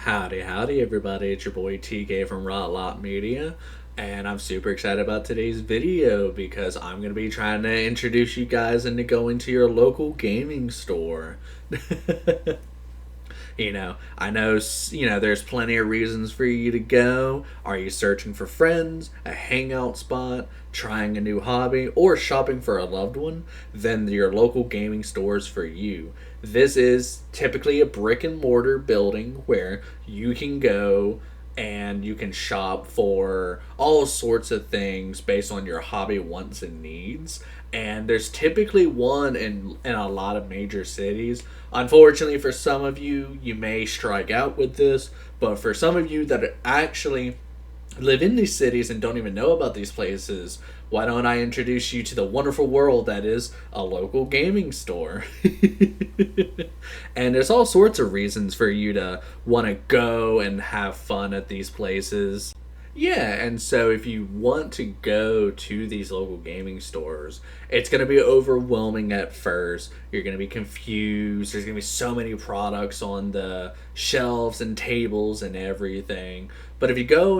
Howdy, everybody. It's your boy TK from Rot Lot Media, and I'm super excited about today's video because I'm going to be trying to introduce you guys into going to your local gaming store. I know, there's plenty of reasons for you to go. Are you searching for friends, a hangout spot, trying a new hobby, or shopping for a loved one? Then your local gaming store is for you. This is typically a brick and mortar building where you can go and you can shop for all sorts of things based on your hobby wants and needs. And there's typically one in a lot of major cities. Unfortunately, for some of you, you may strike out with this, but for some of you that actually live in these cities and don't even know about these places, why don't I introduce you to the wonderful world that is a local gaming store? And there's all sorts of reasons for you to want to go and have fun at these places. Yeah, and so if you want to go to these local gaming stores, it's going to be overwhelming at first. You're going to be confused. There's going to be so many products on the shelves and tables and everything. But if you go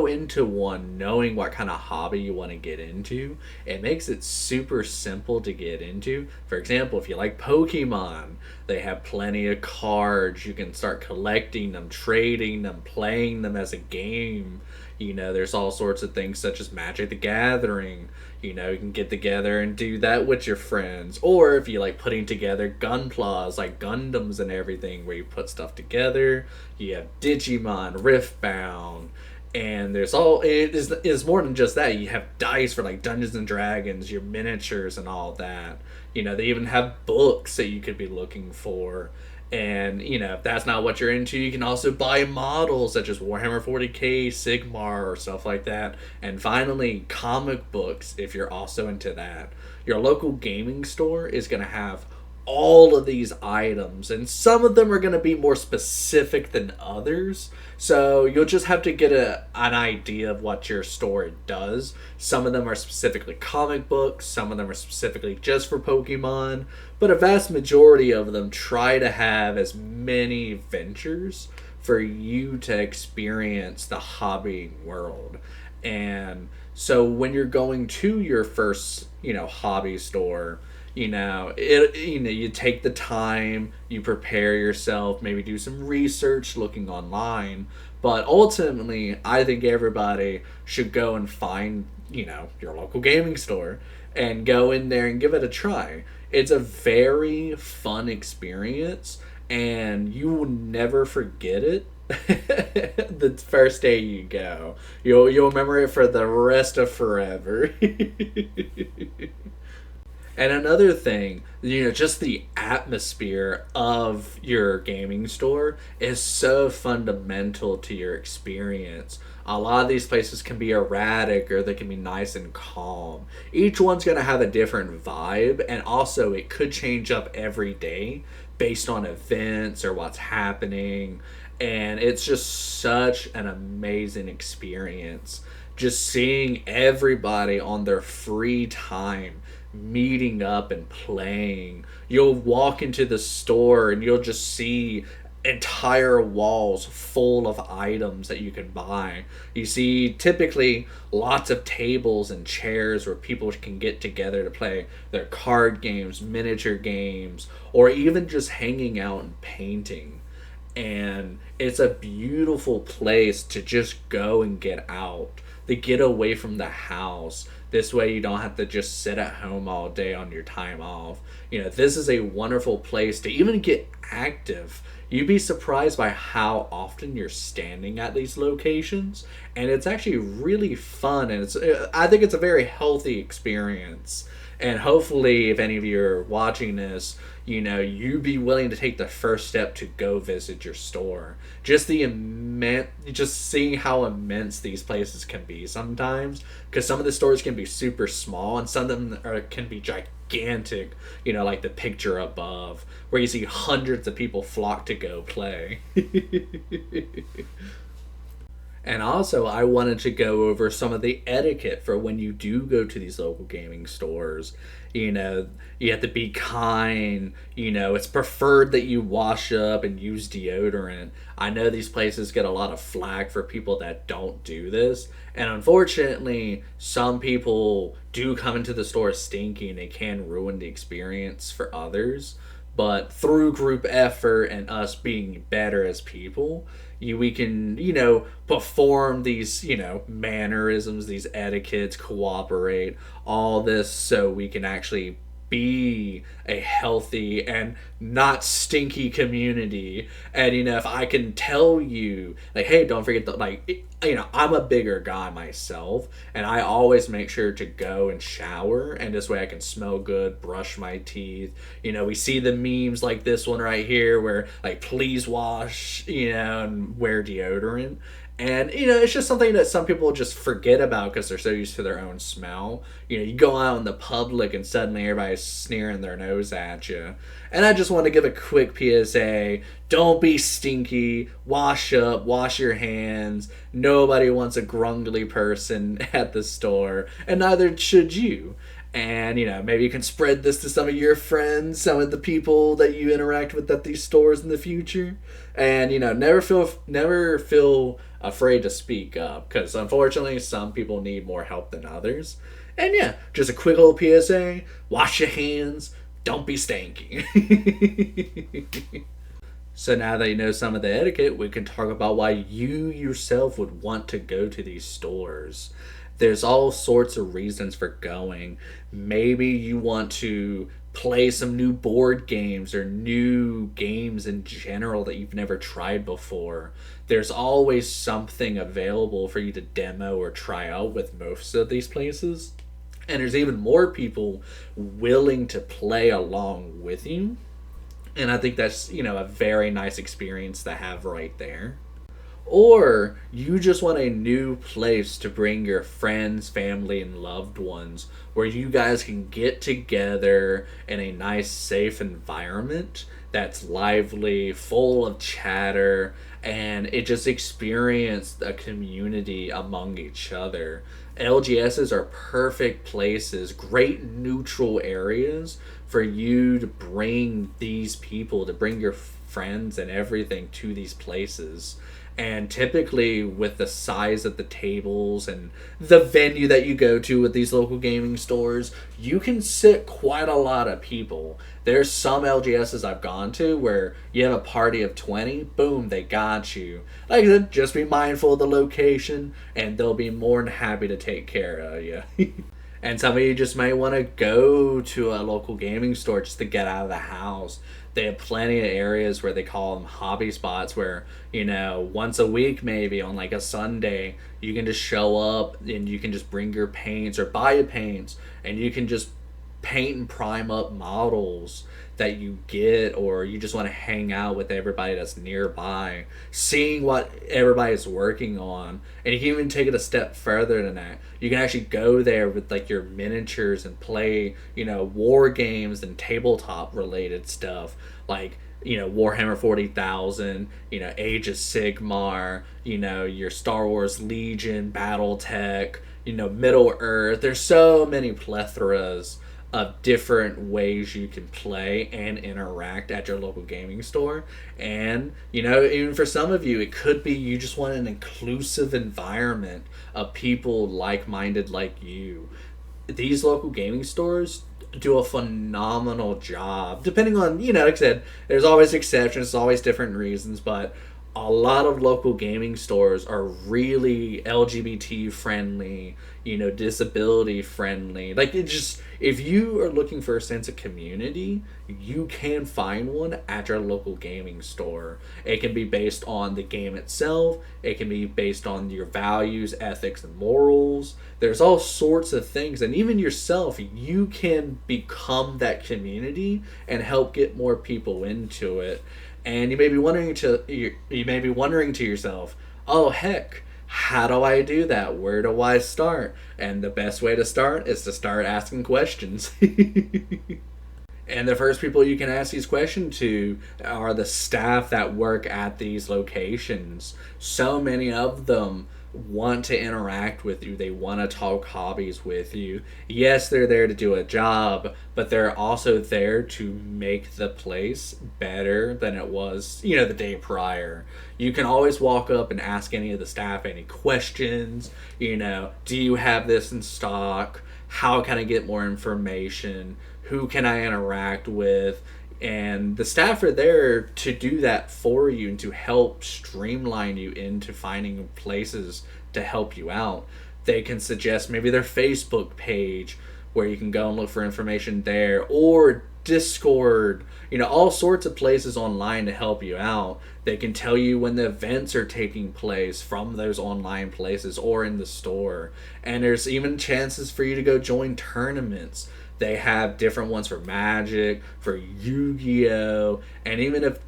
into one knowing what kind of hobby you want to get into, it makes it super simple to get into. For example, if you like Pokemon, they have plenty of cards. You can start collecting them, trading them, playing them as a game. There's all sorts of things such as Magic the Gathering. You can get together and do that with your friends. Or if you like putting together gunplas like Gundams and everything where you put stuff together. You have Digimon, Riftbound, and it's more than just that. You have dice for like Dungeons and Dragons, your miniatures and all that. They even have books that you could be looking for. And, if that's not what you're into, you can also buy models such as Warhammer 40k, Sigmar, or stuff like that. And finally, comic books, if you're also into that. Your local gaming store is going to have all of these items, and some of them are going to be more specific than others. So you'll just have to get an idea of what your store does. Some of them are specifically comic books, some of them are specifically just for Pokemon, but a vast majority of them try to have as many ventures for you to experience the hobby world. And so when you're going to your first, hobby store, you take the time, you prepare yourself, maybe do some research looking online, but ultimately I think everybody should go and find your local gaming store and go in there and give it a try. It's a very fun experience and you will never forget it. The first day you go, you'll remember it for the rest of forever. And another thing, just the atmosphere of your gaming store is so fundamental to your experience. A lot of these places can be erratic or they can be nice and calm. Each one's going to have a different vibe, and also it could change up every day based on events or what's happening. And it's just such an amazing experience. Just seeing everybody on their free time meeting up and playing. You'll walk into the store and you'll just see entire walls full of items that you can buy. You see typically lots of tables and chairs where people can get together to play their card games, miniature games, or even just hanging out and painting. And it's a beautiful place to just go and get out, to get away from the house. This way you don't have to just sit at home all day on your time off. This is a wonderful place to even get active. You'd be surprised by how often you're standing at these locations, and it's actually really fun, and I think it's a very healthy experience. And hopefully, if any of you are watching this, you'd be willing to take the first step to go visit your store. Just seeing how immense these places can be sometimes, because some of the stores can be super small, and some of them can be gigantic. Like the picture above, where you see hundreds of people flock to go play. And also, I wanted to go over some of the etiquette for when you do go to these local gaming stores. You know, you have to be kind. You know, it's preferred that you wash up and use deodorant. I know these places get a lot of flack for people that don't do this. And unfortunately, some people do come into the store stinky and they can ruin the experience for others. But through group effort and us being better as people, we can, perform these, mannerisms, these etiquettes, cooperate, all this so we can actually be a healthy and not stinky community. And if I can tell you, like, hey, don't forget that, like, I'm a bigger guy myself, and I always make sure to go and shower, and this way I can smell good, brush my teeth. We see the memes like this one right here where, like, please wash, and wear deodorant. And, it's just something that some people just forget about because they're so used to their own smell. You go out in the public and suddenly everybody's sneering their nose at you. And I just want to give a quick PSA. Don't be stinky. Wash up. Wash your hands. Nobody wants a grungly person at the store. And neither should you. And, maybe you can spread this to some of your friends, some of the people that you interact with at these stores in the future. And, never feel afraid to speak up, because unfortunately some people need more help than others. And yeah, just a quick little PSA, wash your hands, don't be stanky. So now that you know some of the etiquette, we can talk about why you yourself would want to go to these stores. There's all sorts of reasons for going. Maybe you want to play some new board games or new games in general that you've never tried before. There's always something available for you to demo or try out with most of these places. And there's even more people willing to play along with you. And I think that's, a very nice experience to have right there. Or you just want a new place to bring your friends, family, and loved ones where you guys can get together in a nice, safe environment that's lively, full of chatter, and it just experienced a community among each other. LGSs are perfect places, great neutral areas for you to bring these people, to bring your friends and everything to these places. And typically, with the size of the tables and the venue that you go to with these local gaming stores, you can sit quite a lot of people. There's some LGSs I've gone to where you have a party of 20, boom, they got you. Like I said, just be mindful of the location, and they'll be more than happy to take care of you. And some of you just might want to go to a local gaming store just to get out of the house. They have plenty of areas where they call them hobby spots where, once a week maybe on like a Sunday, you can just show up and you can just bring your paints or buy your paints and you can just paint and prime up models that you get, or you just want to hang out with everybody that's nearby, seeing what everybody's working on. And you can even take it a step further than that. You can actually go there with like your miniatures and play, war games and tabletop related stuff like, Warhammer 40,000, Age of Sigmar, your Star Wars Legion, Battletech, Middle Earth. There's so many plethoras of different ways you can play and interact at your local gaming store. And, even for some of you, it could be you just want an inclusive environment of people like-minded like you. These local gaming stores do a phenomenal job, depending on, like I said, there's always exceptions, there's always different reasons, but a lot of local gaming stores are really LGBT friendly, disability friendly. Like, it just, if you are looking for a sense of community, you can find one at your local gaming store. It can be based on the game itself. It can be based on your values, ethics, and morals. There's all sorts of things. And even yourself, you can become that community and help get more people into it. And you may be wondering to yourself, oh heck, how do I do that? Where do I start? And the best way to start is to start asking questions. And the first people you can ask these questions to are the staff that work at these locations. So many of them want to interact with you. They want to talk hobbies with you. Yes, they're there to do a job, but they're also there to make the place better than it was, the day prior. You can always walk up and ask any of the staff any questions. Do you have this in stock? How can I get more information? Who can I interact with? And the staff are there to do that for you and to help streamline you into finding places to help you out. They can suggest maybe their Facebook page where you can go and look for information there, or Discord, all sorts of places online to help you out. They can tell you when the events are taking place from those online places or in the store. And there's even chances for you to go join tournaments. They have different ones for Magic, for Yu-Gi-Oh! And even if,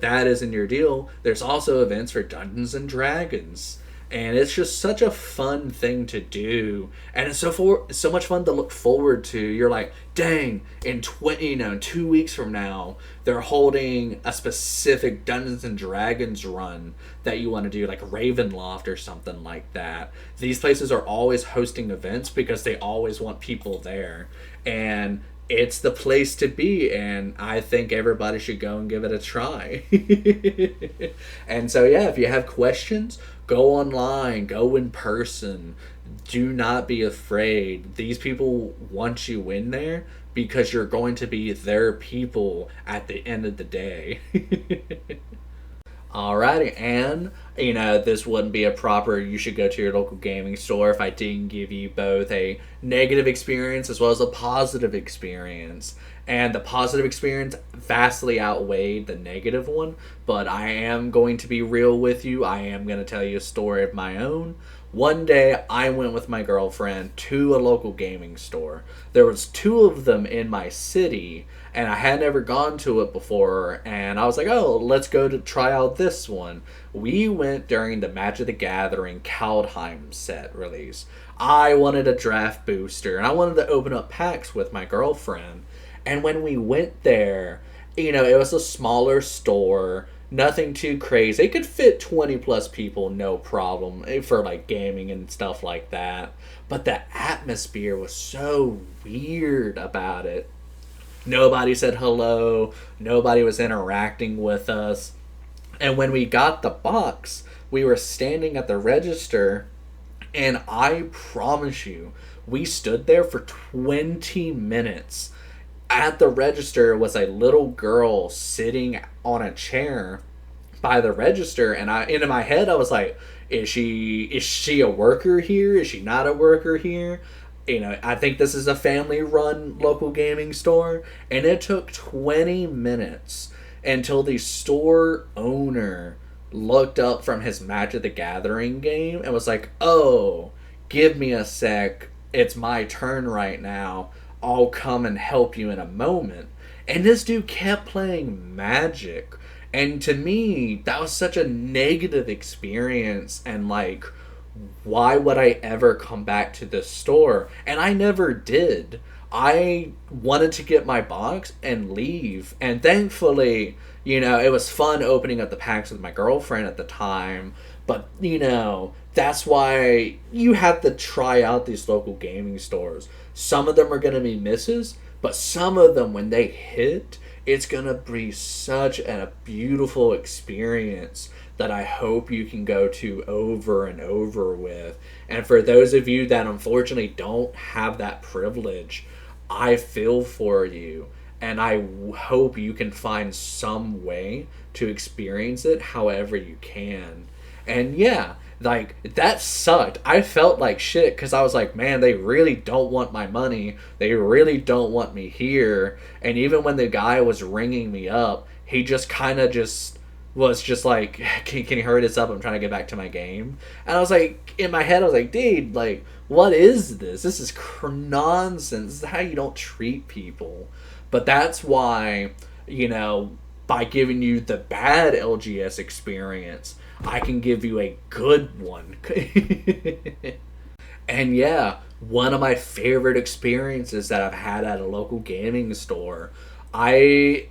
that isn't your deal, there's also events for Dungeons and Dragons. And it's just such a fun thing to do. And it's so much fun to look forward to. You're like, dang, in 2 weeks from now, they're holding a specific Dungeons and Dragons run that you want to do, like Ravenloft or something like that. These places are always hosting events because they always want people there. And it's the place to be, and I think everybody should go and give it a try. And so, yeah, if you have questions, go online, go in person. Do not be afraid. These people want you in there because you're going to be their people at the end of the day. Alrighty, and this wouldn't be a proper you should go to your local gaming store if I didn't give you both a negative experience as well as a positive experience. And the positive experience vastly outweighed the negative one, but I am going to be real with you. I am going to tell you a story of my own. One day I went with my girlfriend to a local gaming store. There was 2 of them in my city, and I had never gone to it before, and I was like, oh, let's go to try out this one. We went during the Magic the Gathering Kaldheim set release. I wanted a draft booster, and I wanted to open up packs with my girlfriend. And when we went there, it was a smaller store, nothing too crazy. It could fit 20 plus people, no problem, for like gaming and stuff like that. But the atmosphere was so weird about it. Nobody said hello. Nobody was interacting with us. And when we got the box, we were standing at the register, and I promise you, we stood there for 20 minutes. At the register was a little girl sitting on a chair by the register, and in my head I was like, is she a worker here? Is she not a worker here? I think this is a family-run local gaming store, and it took 20 minutes until the store owner looked up from his Magic the Gathering game and was like, oh, give me a sec, it's my turn right now, I'll come and help you in a moment. And this dude kept playing Magic, and to me, that was such a negative experience, and like, why would I ever come back to this store? And I never did. I wanted to get my box and leave. And thankfully, it was fun opening up the packs with my girlfriend at the time. But, that's why you have to try out these local gaming stores. Some of them are going to be misses, but some of them, when they hit, it's going to be such a beautiful experience that I hope you can go to over and over with. And for those of you that unfortunately don't have that privilege, I feel for you. And I hope you can find some way to experience it however you can. And yeah, like, that sucked. I felt like shit because I was like, man, they really don't want my money. They really don't want me here. And even when the guy was ringing me up, he just kind of was just like, can you hurry this up? I'm trying to get back to my game. And I was like, in my head, I was like, dude, like, what is this? This is nonsense. This is how you don't treat people. But that's why, by giving you the bad LGS experience, I can give you a good one. And yeah, one of my favorite experiences that I've had at a local gaming store, I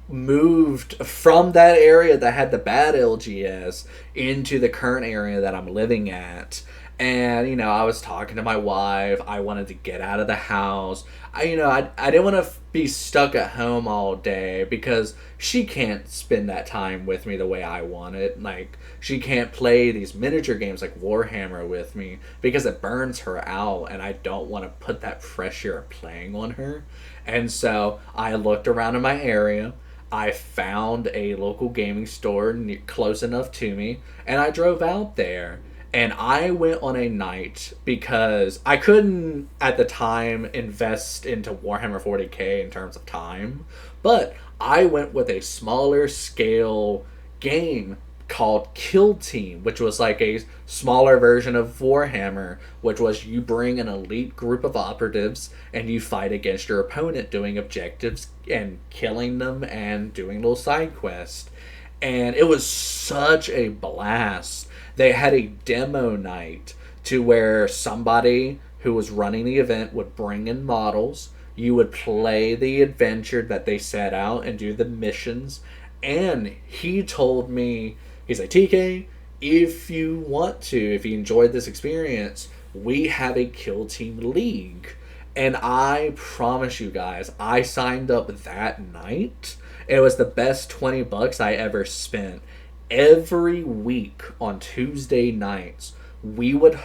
moved from that area that had the bad LGS into the current area that I'm living at. And I was talking to my wife. I wanted to get out of the house. I didn't want to be stuck at home all day because she can't spend that time with me the way I want it. Like, she can't play these miniature games like Warhammer with me because it burns her out, and I don't want to put that pressure of playing on her. And so I looked around in my area. I found a local gaming store close enough to me, and I drove out there. And I went on a night because I couldn't at the time invest into Warhammer 40k in terms of time, but I went with a smaller scale game called Kill Team, which was like a smaller version of Warhammer, which was you bring an elite group of operatives and you fight against your opponent doing objectives and killing them and doing little side quests. And it was such a blast. They had a demo night to where somebody who was running the event would bring in models. You would play the adventure that they set out and do the missions. And he told me, he's like, TK, if you want to, if you enjoyed this experience, we have a Kill Team League. And I promise you guys, I signed up that night. It was the best $20 I ever spent. Every week on Tuesday nights, we would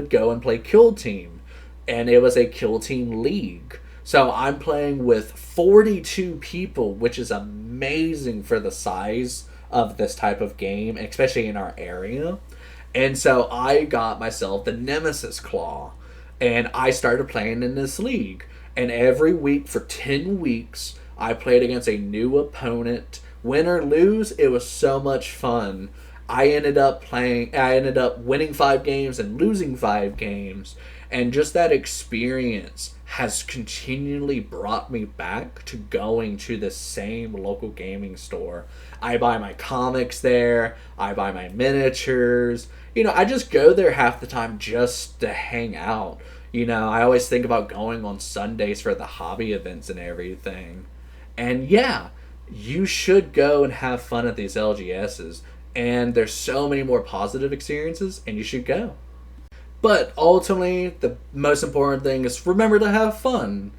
go and play Kill Team, and it was a Kill Team League. So I'm playing with 42 people, which is amazing for the size of this type of game, especially in our area. And so I got myself the Nemesis Claw, and I started playing in this league. And every week for 10 weeks, I played against a new opponent. Win or lose, it was so much fun. I ended up winning 5 games and losing 5 games. And just that experience has continually brought me back to going to the same local gaming store. I buy my comics there. I buy my miniatures. I just go there half the time just to hang out. I always think about going on Sundays for the hobby events and everything. And yeah, you should go and have fun at these LGSs. And there's so many more positive experiences, and you should go. But ultimately, the most important thing is remember to have fun.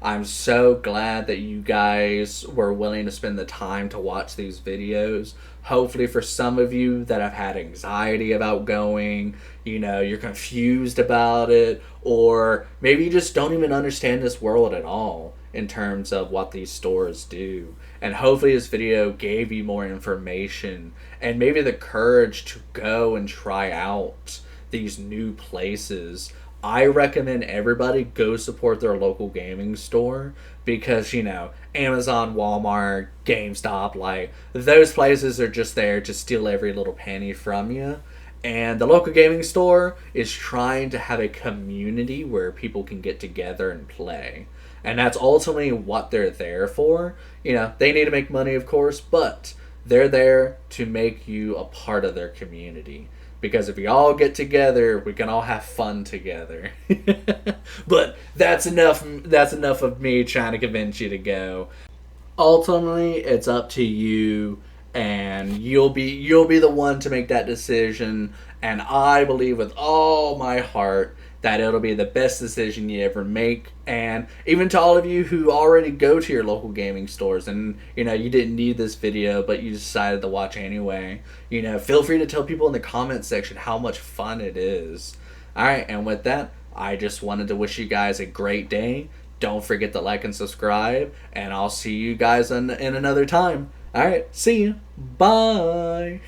I'm so glad that you guys were willing to spend the time to watch these videos. Hopefully for some of you that have had anxiety about going, you're confused about it, or maybe you just don't even understand this world at all in terms of what these stores do. And hopefully this video gave you more information and maybe the courage to go and try out these new places. I recommend everybody go support their local gaming store because, Amazon, Walmart, GameStop, like, those places are just there to steal every little penny from you. And the local gaming store is trying to have a community where people can get together and play. And that's ultimately what they're there for. They need to make money, of course, but they're there to make you a part of their community. Because if we all get together, we can all have fun together. But that's enough of me trying to convince you to go. Ultimately, it's up to you, and you'll be the one to make that decision. And I believe with all my heart that it'll be the best decision you ever make. And even to all of you who already go to your local gaming stores and you didn't need this video but you decided to watch anyway, feel free to tell people in the comments section how much fun it is. Alright, and with that, I just wanted to wish you guys a great day. Don't forget to like and subscribe, and I'll see you guys in another time. Alright, see you. Bye.